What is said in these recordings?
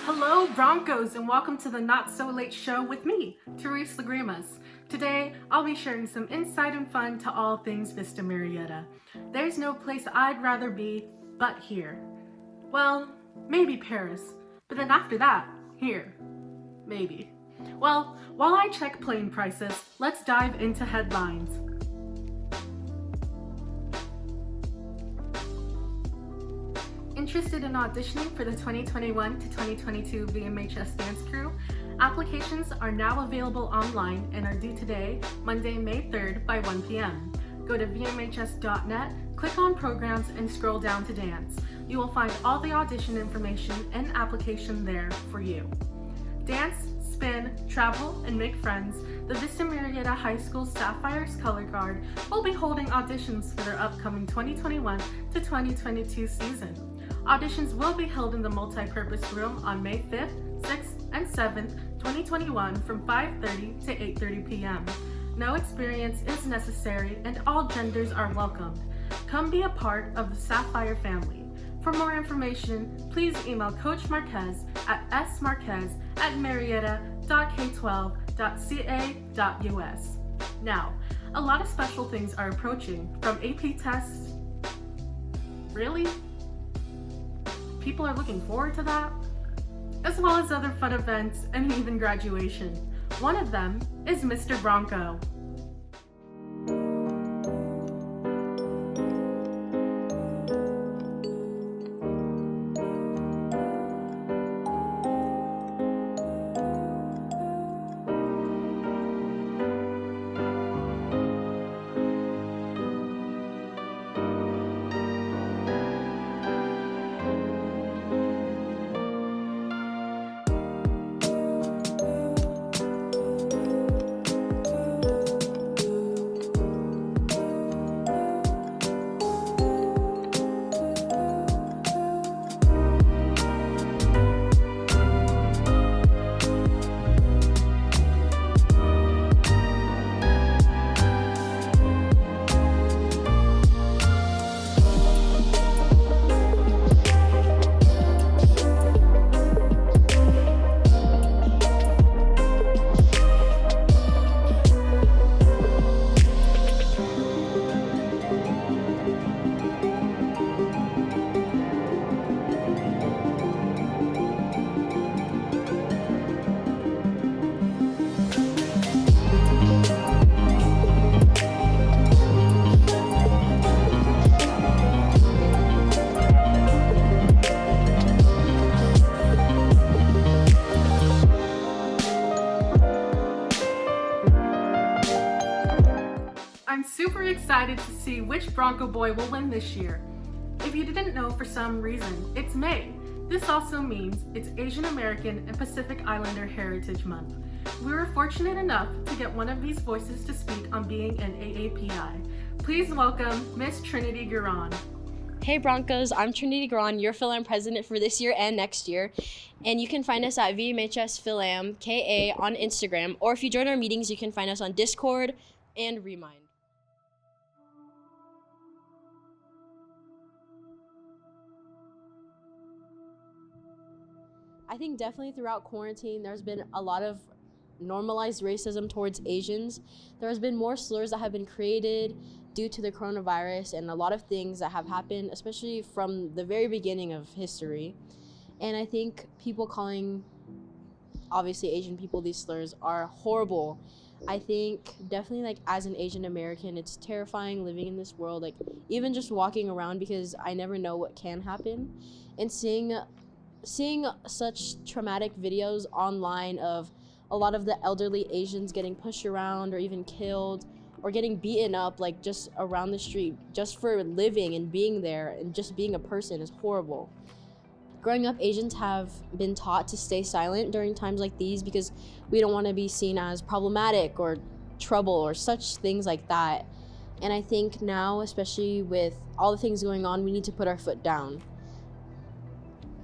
Hello, Broncos, and welcome to the Not So Late Show with me, Therese Lagrimas. Today, I'll be sharing some insight and fun to all things Vista Marietta. There's no place I'd rather be but here. Well, maybe Paris, but then after that, here. Maybe. Well, while I check plane prices, let's dive into headlines. Interested in auditioning for the 2021 to 2022 VMHS Dance Crew? Applications are now available online and are due today, Monday, May 3rd by 1 p.m. Go to vmhs.net, click on Programs, and scroll down to Dance. You will find all the audition information and application there for you. Dance, spin, travel, and make friends, the Vista Marietta High School Sapphires Color Guard will be holding auditions for their upcoming 2021 to 2022 season. Auditions will be held in the multi-purpose room on May 5th, 6th, and 7th, 2021 from 5:30 to 8:30 p.m. No experience is necessary and all genders are welcomed. Come be a part of the Sapphire family. For more information, please email Coach Marquez at smarquez@marietta.k12.ca.us. Now, a lot of special things are approaching, from AP tests. Really? People are looking forward to that? As well as other fun events and even graduation. One of them is Mr. Bronco. I'm super excited to see which Bronco boy will win this year. If you didn't know for some reason, it's May. This also means it's Asian American and Pacific Islander Heritage Month. We were fortunate enough to get one of these voices to speak on being an AAPI. Please welcome Miss Trinity Gueron. Hey Broncos, I'm Trinity Gueron, your Philam president for this year and next year. And you can find us at VMHS Philam KA on Instagram, or if you join our meetings, you can find us on Discord and Remind. I think definitely throughout quarantine, there's been a lot of normalized racism towards Asians. There has been more slurs that have been created due to the coronavirus and a lot of things that have happened, especially from the very beginning of history. And I think people calling, obviously, Asian people these slurs are horrible. I think definitely, like, as an Asian American, it's terrifying living in this world, like even just walking around, because I never know what can happen. And seeing such traumatic videos online of a lot of the elderly Asians getting pushed around or even killed or getting beaten up, like just around the street, just for living and being there and just being a person, is horrible. Growing up, Asians have been taught to stay silent during times like these because we don't want to be seen as problematic or trouble or such things like that. And I think now, especially with all the things going on, we need to put our foot down.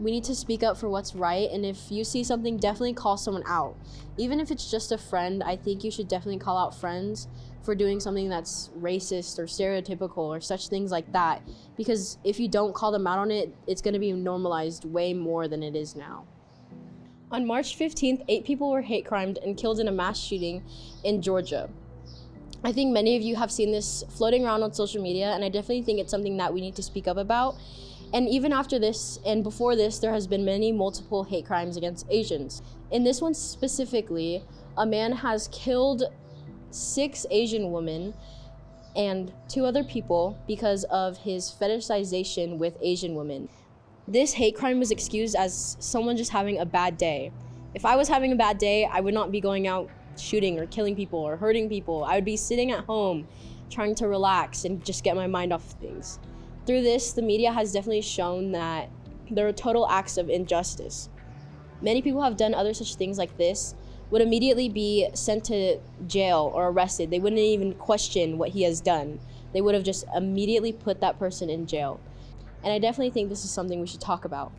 We need to speak up for what's right, and if you see something, definitely call someone out. Even if it's just a friend, I think you should definitely call out friends for doing something that's racist or stereotypical or such things like that, because if you don't call them out on it, it's going to be normalized way more than it is now. On March 15th, 8 people were hate crimed and killed in a mass shooting in Georgia. I think many of you have seen this floating around on social media, and I definitely think it's something that we need to speak up about. And even after this and before this, there has been multiple hate crimes against Asians. In this one specifically, a man has killed 6 Asian women and 2 other people because of his fetishization with Asian women. This hate crime was excused as someone just having a bad day. If I was having a bad day, I would not be going out shooting or killing people or hurting people. I would be sitting at home trying to relax and just get my mind off of things. Through this, the media has definitely shown that there are total acts of injustice. Many people have done other such things like this, would immediately be sent to jail or arrested. They wouldn't even question what he has done. They would have just immediately put that person in jail. And I definitely think this is something we should talk about.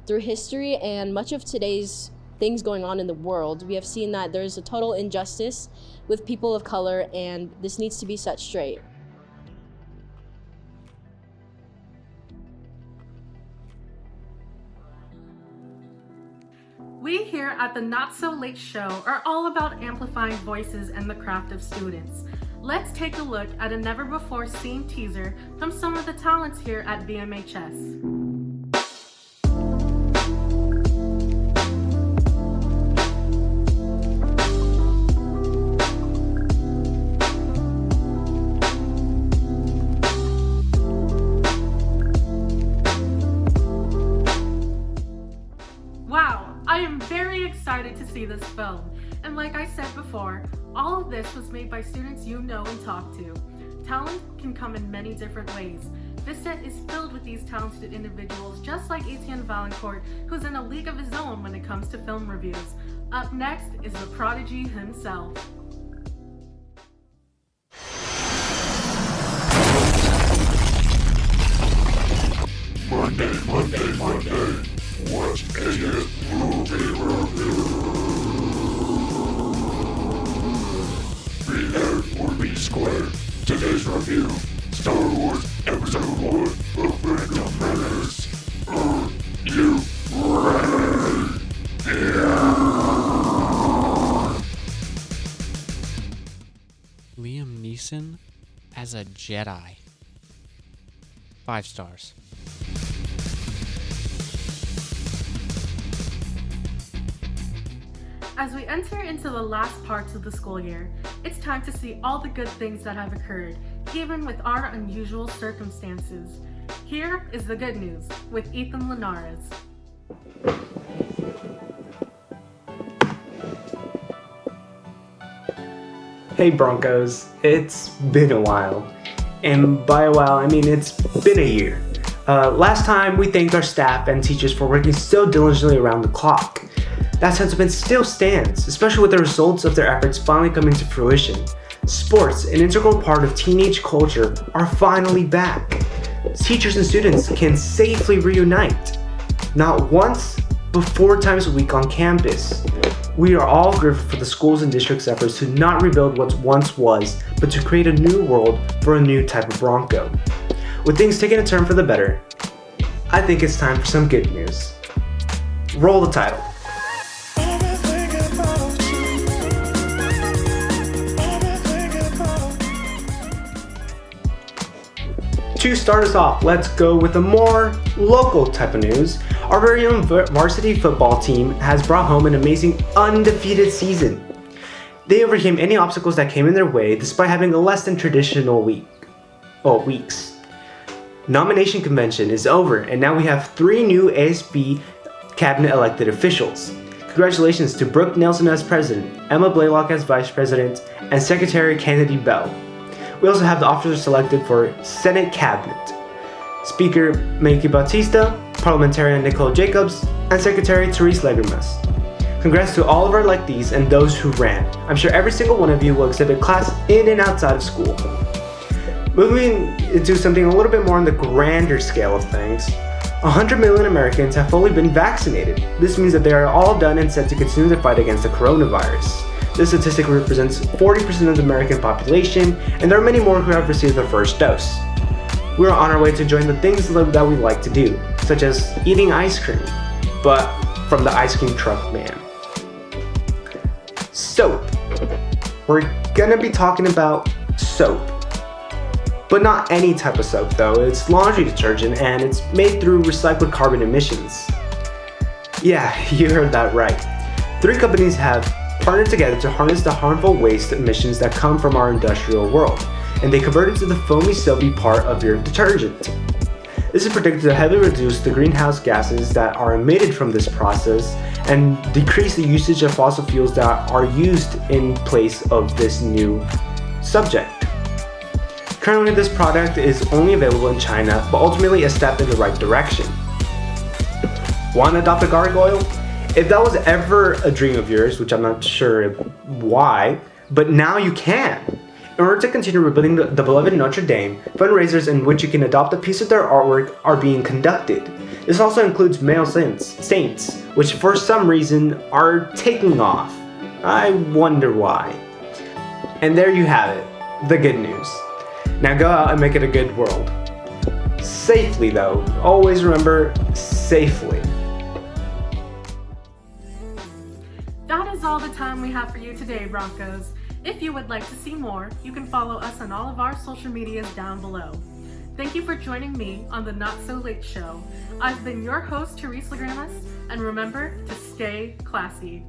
Through history and much of today's things going on in the world, we have seen that there's a total injustice with people of color, and this needs to be set straight. We here at the Not So Late Show are all about amplifying voices and the craft of students. Let's take a look at a never-before-seen teaser from some of the talents here at VMHS. Wow, I am very excited to see this film. And like I said before, all of this was made by students you know and talk to. Talent can come in many different ways. This set is filled with these talented individuals, just like Etienne Valancourt, who's in a league of his own when it comes to film reviews. Up next is the prodigy himself. Monday, what's in it? Movie review. Be there or be square. Today's review, Star Wars Episode 1, The Phantom Menace. Are you ready? Yeah. Liam Neeson as a Jedi. 5 stars. As we enter into the last parts of the school year, it's time to see all the good things that have occurred, even with our unusual circumstances. Here is the good news with Ethan Linares. Hey Broncos, it's been a while. And by a while, I mean it's been a year. Last time we thanked our staff and teachers for working so diligently around the clock. That sentiment still stands, especially with the results of their efforts finally coming to fruition. Sports, an integral part of teenage culture, are finally back. Teachers and students can safely reunite. Not once, but 4 times a week on campus. We are all grateful for the schools and districts' efforts to not rebuild what once was, but to create a new world for a new type of Bronco. With things taking a turn for the better, I think it's time for some good news. Roll the title. To start us off, let's go with a more local type of news. Our very own varsity football team has brought home an amazing undefeated season. They overcame any obstacles that came in their way despite having a less than traditional weeks. Nomination convention is over, and now we have 3 new ASB cabinet elected officials. Congratulations to Brooke Nelson as president, Emma Blaylock as vice president, and Secretary Kennedy Bell. We also have the officers selected for Senate Cabinet: Speaker Maiki Bautista, Parliamentarian Nicole Jacobs, and Secretary Therese Legermas. Congrats to all of our electees and those who ran. I'm sure every single one of you will exhibit class in and outside of school. Moving into something a little bit more on the grander scale of things, 100 million Americans have fully been vaccinated. This means that they are all done and set to continue the fight against the coronavirus. This statistic represents 40% of the American population, and there are many more who have received their first dose. We are on our way to enjoying the things that we like to do, such as eating ice cream, but from the ice cream truck man. Soap. We're gonna be talking about soap. But not any type of soap though, it's laundry detergent and it's made through recycled carbon emissions. Yeah, you heard that right. 3 companies have partnered together to harness the harmful waste emissions that come from our industrial world, and they convert it to the foamy soapy part of your detergent. This is predicted to heavily reduce the greenhouse gases that are emitted from this process and decrease the usage of fossil fuels that are used in place of this new subject. Currently, this product is only available in China, but ultimately a step in the right direction. Want to adopt a gargoyle? If that was ever a dream of yours, which I'm not sure why, but now you can. In order to continue rebuilding the beloved Notre Dame, fundraisers in which you can adopt a piece of their artwork are being conducted. This also includes male saints, which for some reason are taking off. I wonder why. And there you have it, the good news. Now go out and make it a good world. Safely though, always remember, safely. That is all the time we have for you today, Broncos. If you would like to see more, you can follow us on all of our social medias down below. Thank you for joining me on the Not So Late Show. I've been your host, Therese Lagramas, and remember to stay classy.